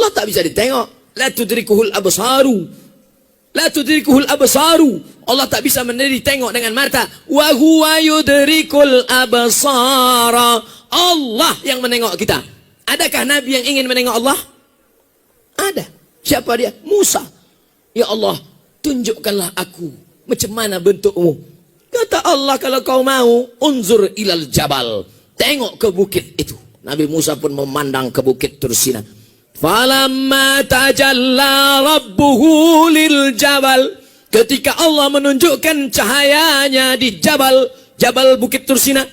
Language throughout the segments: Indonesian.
Allah tak bisa ditengok. La tudrikuhul absaru. La tudrikuhul absaru. Allah tak bisa ditengok dengan mata. Wa huwa yudrikul absara. Allah yang menengok kita. Adakah Nabi yang ingin menengok Allah? Ada. Siapa dia? Musa. Ya Allah, tunjukkanlah aku macam mana bentukmu. Kata Allah, kalau kau mau, unzur ilal jabal. Tengok ke bukit itu. Nabi Musa pun memandang ke bukit Tursina. Falamma tajalla rabbuhu lil jabal. Ketika Allah menunjukkan cahayanya di Jabal Bukit Tursina.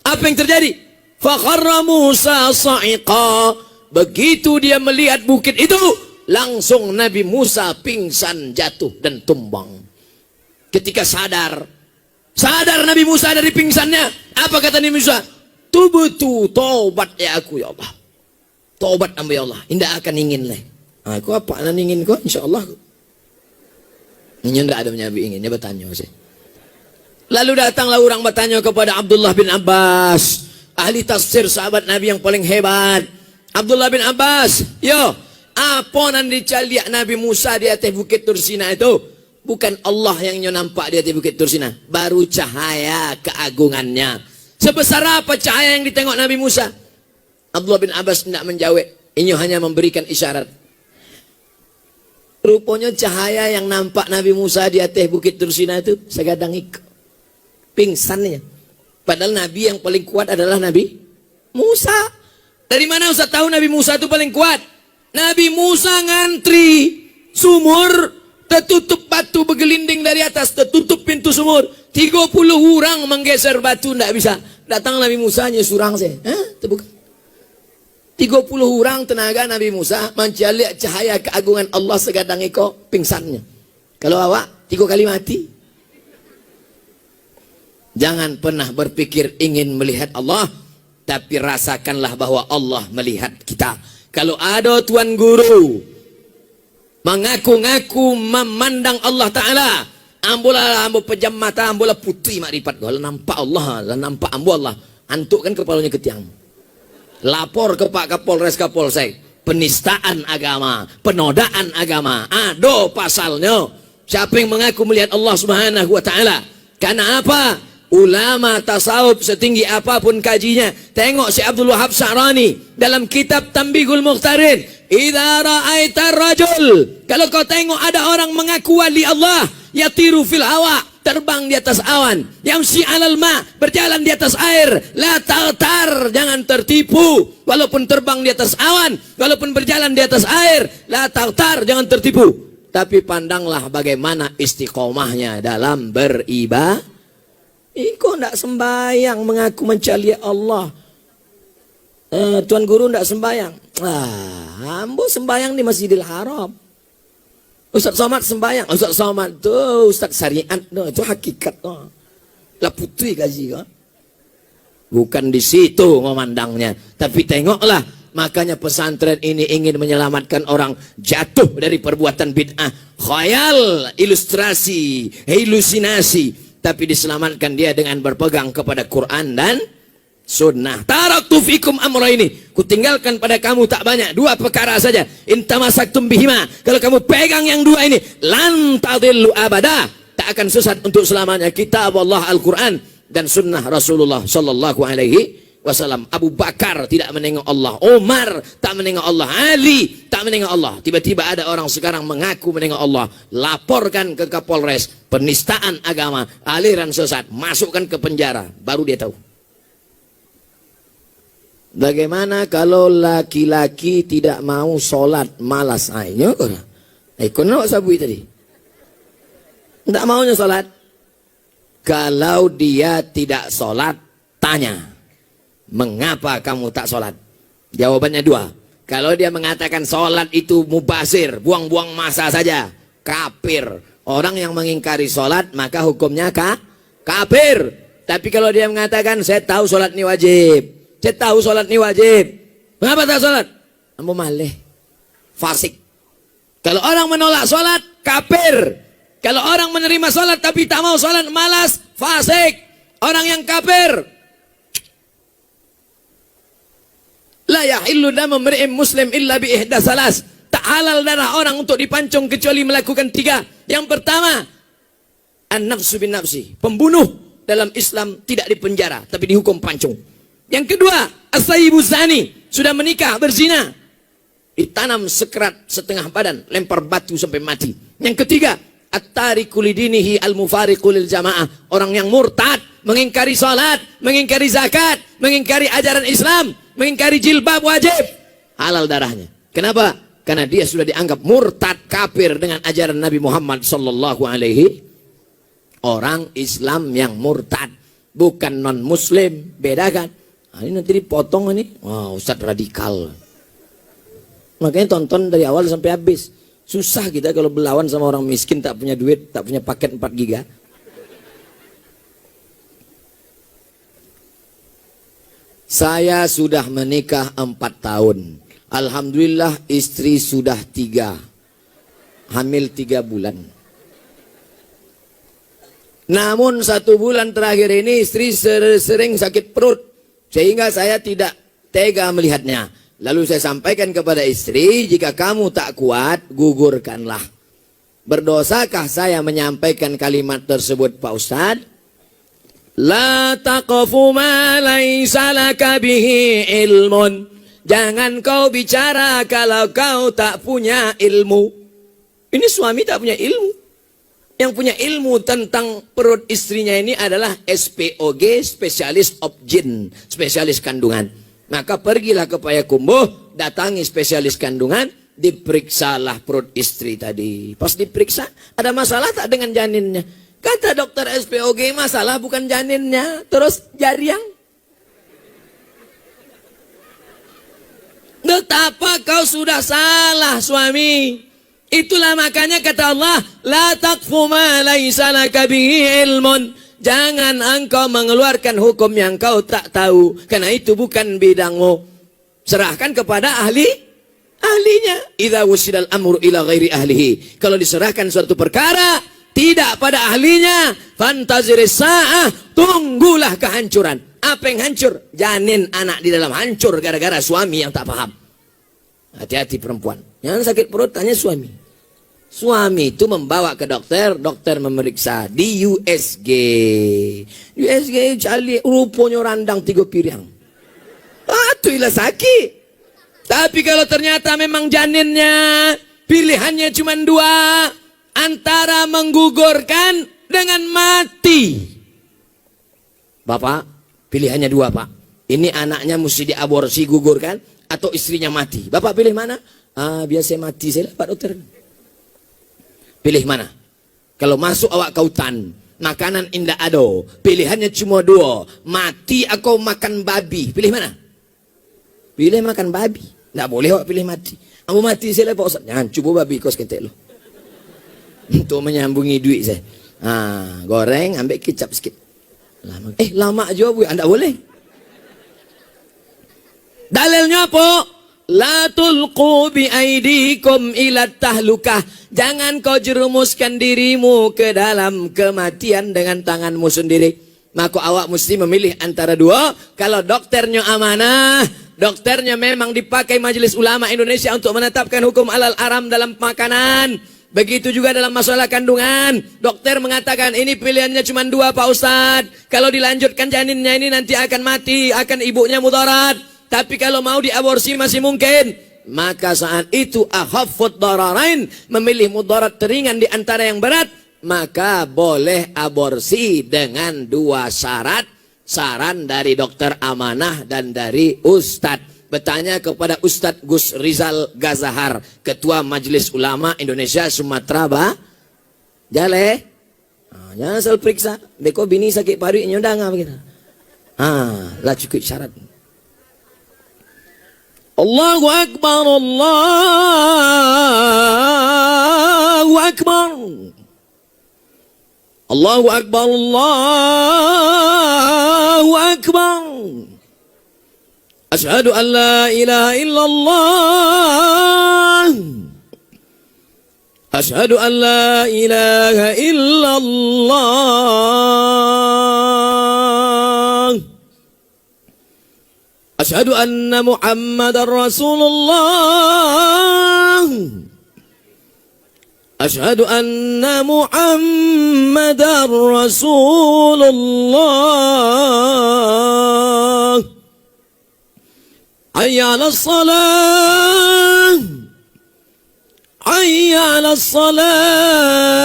Apa yang terjadi? Fakharra Musa sa'iqa. Begitu dia melihat bukit itu, langsung Nabi Musa pingsan, jatuh dan tumbang. Ketika sadar Nabi Musa dari pingsannya, apa kata Nabi Musa? Tubtu, taubat ya aku ya Allah. Taubat amba ya Allah, indah akan ingin leh. Aku apa nan ingin kau? Insyaallah. Ini tidak ada Nabi ingin, dia bertanya sih. Lalu datanglah orang bertanya kepada Abdullah bin Abbas, ahli tafsir, sahabat Nabi yang paling hebat. Abdullah bin Abbas, yo, apa nan dicaliak Nabi Musa di atas bukit Tursina itu? Bukan Allah yang nampak di atas bukit Tursina, baru cahaya keagungannya. Sebesar apa cahaya yang ditengok Nabi Musa? Abdullah bin Abbas tidak menjawab, ini hanya memberikan isyarat. Rupanya cahaya yang nampak Nabi Musa di atas bukit Tursina itu segadang ikut pingsannya. Padahal Nabi yang paling kuat adalah Nabi Musa. Dari mana Ustaz tahu Nabi Musa itu paling kuat? Nabi Musa ngantri sumur, tertutup batu bergelinding dari atas, tertutup pintu sumur. 30 orang menggeser batu, tidak bisa. Datang Nabi Musa hanya surang saya. Terbuka. 30 orang tenaga Nabi Musa mencari cahaya keagungan Allah segadang iko pingsannya. Kalau awak 3 kali mati. Jangan pernah berpikir ingin melihat Allah, tapi rasakanlah bahwa Allah melihat kita. Kalau ada tuan guru mengaku-ngaku memandang Allah Ta'ala, ambola pejam mata, ambola putri makrifat, kalau nampak Allah, nampak ambo Allah, antuk kan kepalanya ke tiang. Lapor ke Pak Kapolres Kapolsek, penistaan agama, penodaan agama, ada pasalnya. Siapa yang mengaku melihat Allah Subhanahu wa Ta'ala? Karena apa? Ulama tasawuf setinggi apapun kajinya, tengok si Abdul Wahab Sa'rani dalam kitab Tanbihul Mukhtarin, idza ra'aita rajul, kalau kau tengok ada orang mengaku wali Allah, yatiru fil hawa, terbang di atas awan, yamshi 'alal ma, berjalan di atas air, la taghtar, jangan tertipu. Walaupun terbang di atas awan, walaupun berjalan di atas air, la taghtar, jangan tertipu. Tapi pandanglah bagaimana istiqomahnya dalam beribadah. Kok tidak sembahyang mengaku mencari Allah? Tuan guru tidak sembahyang. Ambo sembahyang di Masjidil Haram. Ustaz Somad sembahyang. Ustaz Somad tuh Ustaz syariat, itu hakikat. Lah putri gaji. Bukan di situ memandangnya, tapi tengoklah. Makanya pesantren ini ingin menyelamatkan orang jatuh dari perbuatan bid'ah, khayal, ilustrasi, halusinasi. Tapi diselamatkan dia dengan berpegang kepada Quran dan sunnah. Taraktu fikum amra ini, kutinggalkan pada kamu tak banyak, 2 perkara saja. Intamasaktum bihima, kalau kamu pegang yang 2 ini, lan tadillu abada, tak akan sesat untuk selamanya. Kitab Allah Al-Quran dan sunnah Rasulullah sallallahu alaihi wasallam. Abu Bakar tidak menengok Allah, Umar tak menengok Allah, Ali tak menengok Allah. Tiba-tiba ada orang sekarang mengaku menengok Allah, laporkan ke Kapolres, penistaan agama, aliran sesat, masukkan ke penjara, baru dia tahu. Bagaimana kalau laki-laki tidak mau sholat, malas ayo? Kenapa sabui tadi? Tidak maunya sholat. Kalau dia tidak sholat, tanya, mengapa kamu tak sholat? Jawabannya 2. Kalau dia mengatakan sholat itu mubazir, buang-buang masa saja, kafir. Orang yang mengingkari sholat maka hukumnya kafir. Tapi kalau dia mengatakan saya tahu sholat ini wajib, saya tahu sholat ini wajib, mengapa tak sholat? Kamu malih, fasik. Kalau orang menolak sholat, kafir. Kalau orang menerima sholat tapi tak mau sholat, malas, fasik. Orang yang kafir. La yahillu damu mri'in muslim illa bi ihda salas. Tak halal darah orang untuk dipancung kecuali melakukan 3. Yang pertama, an-nafsu bin nafsi. Pembunuh dalam Islam tidak dipenjara, tapi dihukum pancung. Yang kedua, as-sayyibu zani. Sudah menikah, berzina. Ditanam sekerat setengah badan, lempar batu sampai mati. Yang ketiga, at-tariku lidinihi al-mufariqu lil jamaah. Orang yang murtad, mengingkari salat, mengingkari zakat, mengingkari ajaran Islam, mengingkari jilbab wajib, halal darahnya. Kenapa? Karena dia sudah dianggap murtad, kafir dengan ajaran Nabi Muhammad sallallahu alaihi. Orang Islam yang murtad, bukan non muslim, beda kan? Nah, ini nanti dipotong ini. Wah, Ustadz radikal. Makanya tonton dari awal sampai habis. Susah kita kalau berlawan sama orang miskin, tak punya duit, tak punya paket 4 giga. Saya sudah menikah 4 tahun. Alhamdulillah istri sudah 3. Hamil 3 bulan. Namun 1 bulan terakhir ini istri sering sakit perut. Sehingga saya tidak tega melihatnya. Lalu saya sampaikan kepada istri, jika kamu tak kuat, gugurkanlah. Berdosakah saya menyampaikan kalimat tersebut, Pak Ustadz? La taqfu ma laisa laka bihi ilmun. Jangan kau bicara kalau kau tak punya ilmu. Ini suami tak punya ilmu. Yang punya ilmu tentang perut istrinya ini adalah SPOG, spesialis obgyn, spesialis kandungan. Maka pergilah ke Payakumbuh, datangi spesialis kandungan, diperiksalah perut istri tadi. Pas diperiksa, ada masalah tak dengan janinnya? Kata dokter SPOG, masalah bukan janinnya, terus jariang. Betapa kau sudah salah, suami. Itulah makanya kata Allah, la taqfu ma laisa laka bihi ilmun. Jangan engkau mengeluarkan hukum yang kau tak tahu, karena itu bukan bidangmu. Serahkan kepada ahlinya. Idza wusidal amru ila ghairi ahlihi. Kalau diserahkan suatu perkara tidak pada ahlinya, fantaziris sa'ah, tunggulah kehancuran. Apa yang hancur? Janin anak di dalam hancur gara-gara suami yang tak paham. Hati-hati perempuan. Yang sakit perut tanya suami. Suami itu membawa ke dokter, dokter memeriksa di USG. USG cali rupanya randang 3 piring. Itu ilah sakit. Tapi kalau ternyata memang janinnya pilihannya cuma 2. Antara menggugurkan dengan mati. Bapak, pilihannya 2, Pak. Ini anaknya mesti diaborsi, gugurkan, atau istrinya mati. Bapak pilih mana? Biasa mati saya, Pak Dokter. Pilih mana? Kalau masuk awak ke hutan, makanan indah ado, pilihannya cuma 2. Mati atau makan babi. Pilih mana? Pilih makan babi. Tidak boleh awak pilih mati. Kamu mati saya, Pak Ustaz. Jangan, coba babi kau sekentek lo. Untuk menyambungi duit saya. Goreng, ambil kecap sikit. Lama juga bu, anda boleh. Dalilnya apa? La tulqu bi aidikum ila tahlukah. Jangan kau jerumuskan dirimu ke dalam kematian dengan tanganmu sendiri. Maka awak mesti memilih antara 2. Kalau dokternya amanah, dokternya memang dipakai Majelis Ulama Indonesia untuk menetapkan hukum halal haram dalam makanan. Begitu juga dalam masalah kandungan. Dokter mengatakan ini pilihannya cuma 2, Pak Ustadz. Kalau dilanjutkan janinnya ini nanti akan mati, akan ibunya mudarat. Tapi kalau mau diaborsi masih mungkin. Maka saat itu akhaffud dararain, memilih mudarat teringan di antara yang berat, maka boleh aborsi dengan 2 syarat. Saran dari dokter amanah dan dari Ustadz. Bertanya kepada Ustadz Gus Rizal Gazahar, Ketua Majelis Ulama Indonesia Sumatera Jale. Jangan asal periksa. Beko bini sakit paru nyodang begitu. Lah cukup syarat. Allahu Akbar, Allahu Akbar. Allahu Akbar, Allahu Akbar. Asyhadu an la ilaha illallah. Asyhadu an la ilaha illallah. Asyhadu anna Muhammadar Rasulullah. Asyhadu anna Muhammadar Rasulullah. Hayya 'alas salah. Hayya 'alas salah.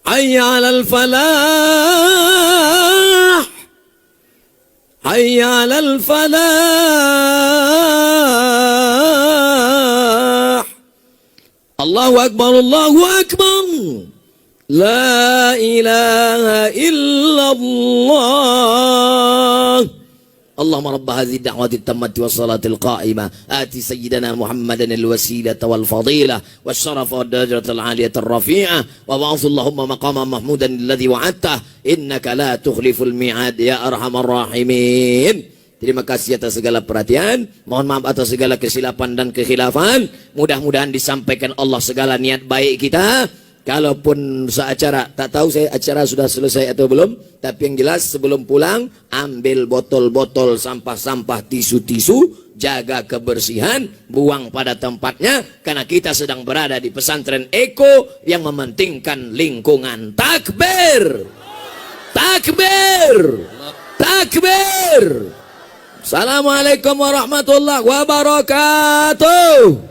Hayya 'alal falah. Hayya 'alal falah. Allahu akbar, Allahu akbar. La ilaha illallah. Allahumma rabb hadhihi ad-da'wati at-tammati was-salati al-qa'imah ati sayyidina Muhammadan al-wasilata wal-fadilah wasyarafa wad-darajata al-'aliyata ar-rafi'ah wa ba'ath Allahumma maqaman mahmudan alladhi wa'adtah innaka la tukhliful mi'ad ya arhamar rahimin. Terima kasih atas segala perhatian. Mohon maaf atas segala kesilapan dan kekhilafan. Mudah-mudahan disampaikan Allah segala niat baik kita. Kalaupun seacara, tak tahu saya acara sudah selesai atau belum, tapi yang jelas sebelum pulang, ambil botol-botol sampah-sampah, tisu-tisu, jaga kebersihan, buang pada tempatnya, karena kita sedang berada di pesantren Eko yang mementingkan lingkungan. Takbir! Takbir! Takbir! Assalamualaikum warahmatullahi wabarakatuh.